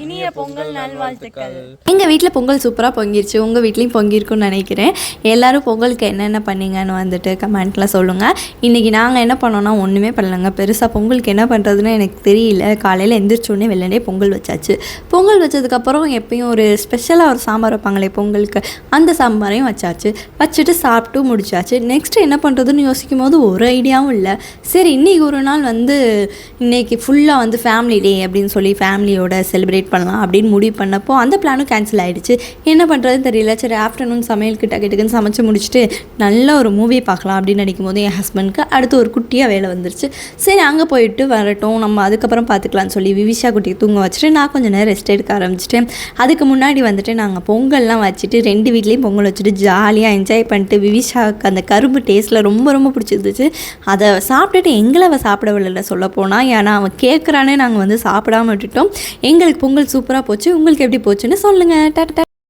இனிய பொங்கல் நல்வாழ்த்துக்கள். எங்கள் வீட்டில் பொங்கல் சூப்பராக பொங்கிருச்சு. உங்கள் வீட்லேயும் பொங்கியிருக்குன்னு நினைக்கிறேன். எல்லோரும் பொங்கலுக்கு என்னென்ன பண்ணீங்கன்னு வந்துட்டு கமெண்ட்டில் சொல்லுங்கள். இன்றைக்கி நாங்கள் என்ன பண்ணோன்னா ஒன்றுமே பண்ணலைங்க. பெருசாக பொங்கலுக்கு என்ன பண்ணுறதுன்னு எனக்கு தெரியல. காலையில் எந்திரிச்சோடனே வெள்ளனே பொங்கல் வச்சாச்சு. பொங்கல் வச்சதுக்கப்புறம் எப்பயும் ஒரு ஸ்பெஷலாக ஒரு சாம்பார் வைப்பாங்களே பொங்கலுக்கு, அந்த சாம்பாரையும் வச்சாச்சு. வச்சுட்டு சாப்பிட்டு முடிச்சாச்சு. நெக்ஸ்ட்டு என்ன பண்ணுறதுன்னு யோசிக்கும் போது ஒரு ஐடியாவும் இல்லை. சரி இன்றைக்கி ஒரு நாள் இன்றைக்கி ஃபுல்லாக ஃபேமிலி டே அப்படின்னு சொல்லி ஃபேமிலியோட செலிப்ரேட் பண்ணலாம் அப்படின்னு முடிவு பண்ணப்போ அந்த பிளானும் கேன்சல் ஆகிடுச்சு. என்ன பண்ணுறதுன்னு தெரியல. சரி ஆஃப்டர்நூன் சமையல் டக்குன்னு சமைச்சு முடிச்சுட்டு நல்ல ஒரு மூவி பார்க்கலாம் அப்படின்னு நினைக்கும் போது என் ஹஸ்பண்டுக்கு அடுத்து ஒரு குட்டியாக வேலை வந்துருச்சு. சரி அங்கே போயிட்டு வரட்டும், நம்ம அதுக்கப்புறம் பார்த்துக்கலான்னு சொல்லி விவிஷா குட்டியை தூங்க வச்சுட்டு நான் கொஞ்சம் நேரம் ரெஸ்ட் எடுக்க ஆரம்பிச்சிட்டேன். அதுக்கு முன்னாடி நாங்கள் பொங்கல்லாம் வச்சுட்டு 2 வீட்லேயும் பொங்கல் வச்சுட்டு ஜாலியாக என்ஜாய் பண்ணிட்டு விவிஷாவுக்கு அந்த கரும்பு டேஸ்ட்டில் ரொம்ப ரொம்ப பிடிச்சிருந்துச்சு. அதை சாப்பிட்டுட்டு எங்களை அவள் சாப்பிட விடல சொல்ல போனால். ஏன்னா அவன் கேட்குறானே நாங்கள் சாப்பிடாம விட்டுட்டோம். எங்களுக்கு பொங்கல் சூப்பராக போச்சு. உங்களுக்கு எப்படி போச்சுன்னு சொல்லுங்கள். டாட்டா.